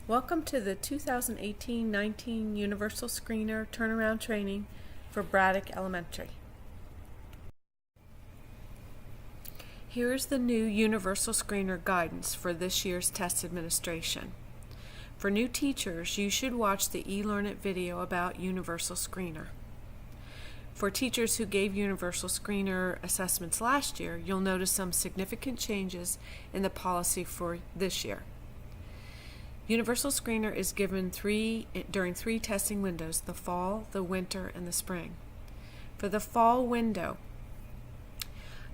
Welcome to the 2018-19 Universal Screener Turnaround Training for Braddock Elementary. Here is the new Universal Screener guidance for this year's test administration. For new teachers, you should watch the eLearn-It video about Universal Screener. For teachers who gave Universal Screener assessments last year, you'll notice some significant changes in the policy for this year. Universal Screener is given during three testing windows: the fall, the winter, and the spring. For the fall window,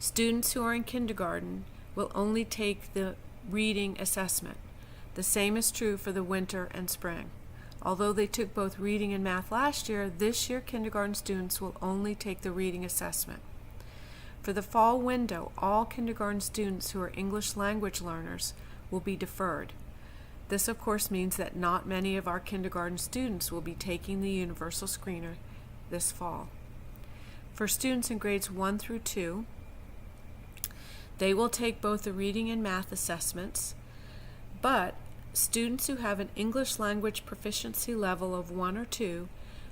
students who are in kindergarten will only take the reading assessment. The same is true for the winter and spring. Although they took both reading and math last year, this year kindergarten students will only take the reading assessment. For the fall window, all kindergarten students who are English language learners will be deferred. This, of course, means that not many of our kindergarten students will be taking the Universal Screener this fall. For students in grades 1 through 2, they will take both the reading and math assessments, but students who have an English language proficiency level of 1 or 2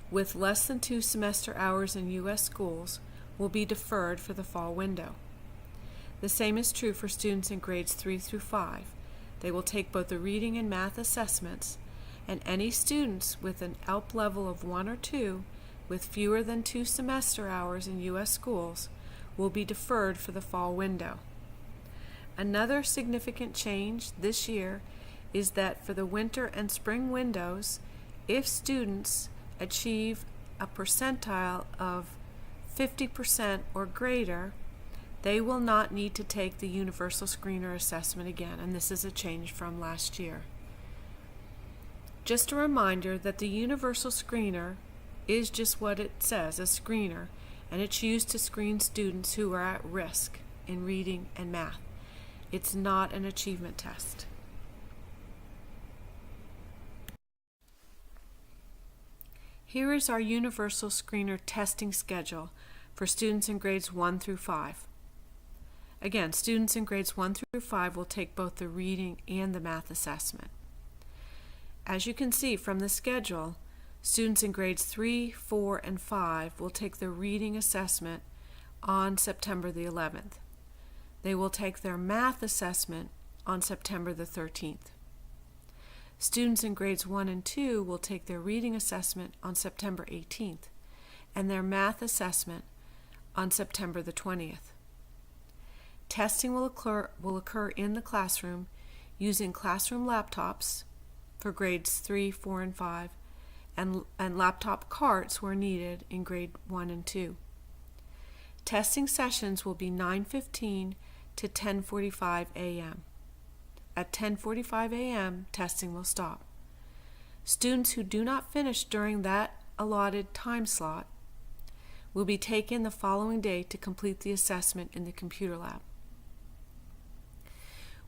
with less than 2 semester hours in U.S. schools will be deferred for the fall window. The same is true for students in grades 3 through 5. They will take both the reading and math assessments, and any students with an ELP level of 1 or 2 with fewer than 2 semester hours in U.S. schools will be deferred for the fall window. Another significant change this year is that for the winter and spring windows, if students achieve a percentile of 50% or greater, they will not need to take the Universal Screener assessment again, and this is a change from last year. Just a reminder that the Universal Screener is just what it says, a screener, and it's used to screen students who are at risk in reading and math. It's not an achievement test. Here is our Universal Screener testing schedule for students in grades 1 through 5. Again, students in grades 1 through 5 will take both the reading and the math assessment. As you can see from the schedule, students in grades 3, 4, and 5 will take the reading assessment on September the 11th. They will take their math assessment on September the 13th. Students in grades 1 and 2 will take their reading assessment on September 18th and their math assessment on September the 20th. Testing will occur in the classroom using classroom laptops for grades 3, 4, and 5, and laptop carts where needed in grade 1 and 2. Testing sessions will be 9:15 to 10:45 a.m. At 10:45 a.m., testing will stop. Students who do not finish during that allotted time slot will be taken the following day to complete the assessment in the computer lab.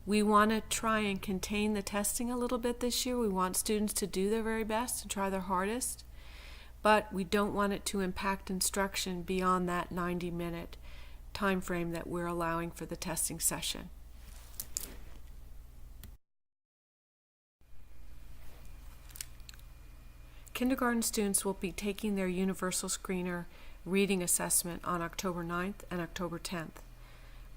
We want to try and contain the testing a little bit this year. We want students to do their very best and try their hardest, but we don't want it to impact instruction beyond that 90-minute time frame that we're allowing for the testing session. Kindergarten students will be taking their Universal Screener reading assessment on October 9th and October 10th.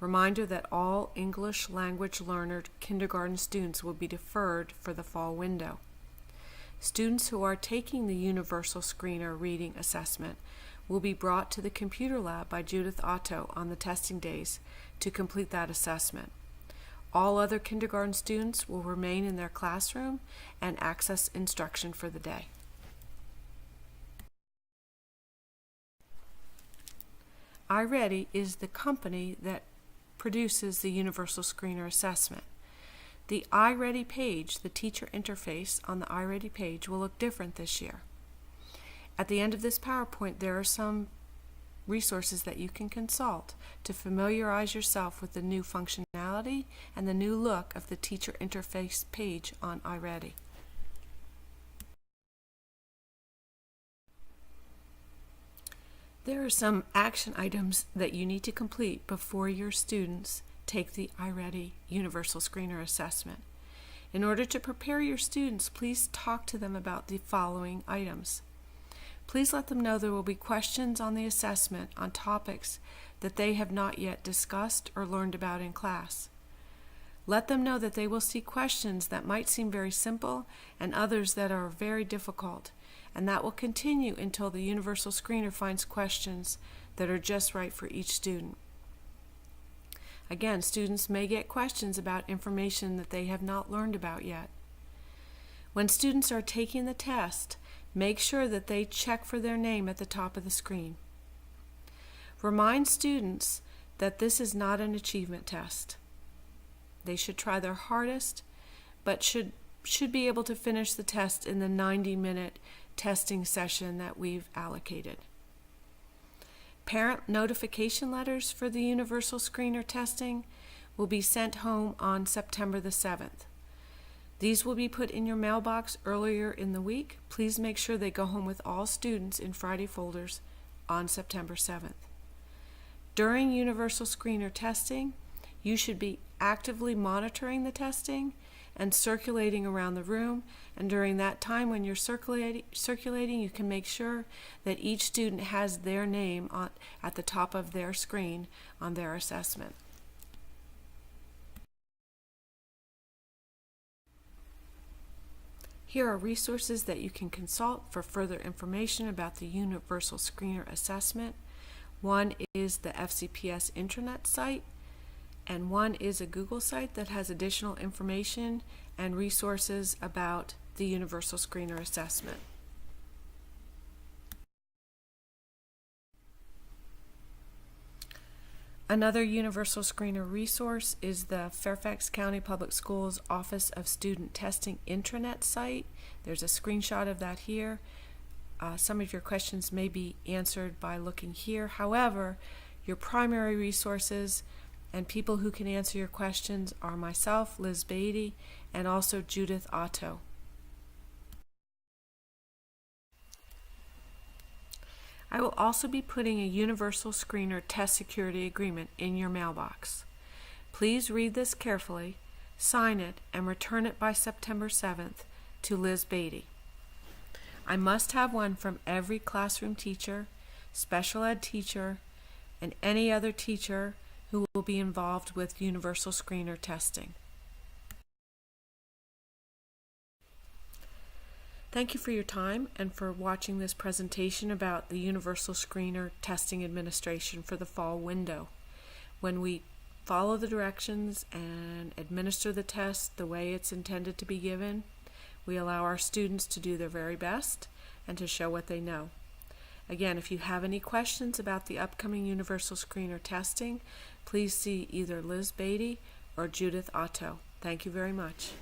Reminder that all English language learner kindergarten students will be deferred for the fall window. Students who are taking the Universal Screener reading assessment will be brought to the computer lab by Judith Otto on the testing days to complete that assessment. All other kindergarten students will remain in their classroom and access instruction for the day. iReady is the company that produces the Universal Screener assessment. The iReady page, the teacher interface on the iReady page, will look different this year. At the end of this PowerPoint, there are some resources that you can consult to familiarize yourself with the new functionality and the new look of the teacher interface page on iReady. There are some action items that you need to complete before your students take the iReady Universal Screener assessment. In order to prepare your students, please talk to them about the following items. Please let them know there will be questions on the assessment on topics that they have not yet discussed or learned about in class. Let them know that they will see questions that might seem very simple and others that are very difficult, and that will continue until the Universal Screener finds questions that are just right for each student. Again, students may get questions about information that they have not learned about yet. When students are taking the test, make sure that they check for their name at the top of the screen. Remind students that this is not an achievement test. They should try their hardest, but should be able to finish the test in the 90-minute testing session that we've allocated. Parent notification letters for the Universal Screener testing will be sent home on September the 7th. These will be put in your mailbox earlier in the week. Please make sure they go home with all students in Friday folders on September 7th. During Universal Screener testing, you should be actively monitoring the testing and circulating around the room, and during that time when you're circulating, you can make sure that each student has their name at the top of their screen on their assessment. Here are resources that you can consult for further information about the Universal Screener assessment. One is the FCPS intranet site, and one is a Google site that has additional information and resources about the Universal Screener assessment. Another Universal Screener resource is the Fairfax County Public Schools Office of Student Testing intranet site. There's a screenshot of that here. Some of your questions may be answered by looking here. However, your primary resources and people who can answer your questions are myself, Liz Beatty, and also Judith Otto. I will also be putting a Universal Screener Test Security Agreement in your mailbox. Please read this carefully, sign it, and return it by September 7th to Liz Beatty. I must have one from every classroom teacher, special ed teacher, and any other teacher who will be involved with Universal Screener testing. Thank you for your time and for watching this presentation about the Universal Screener testing administration for the fall window. When we follow the directions and administer the test the way it's intended to be given, we allow our students to do their very best and to show what they know. Again, if you have any questions about the upcoming Universal Screener testing, please see either Liz Beatty or Judith Otto. Thank you very much.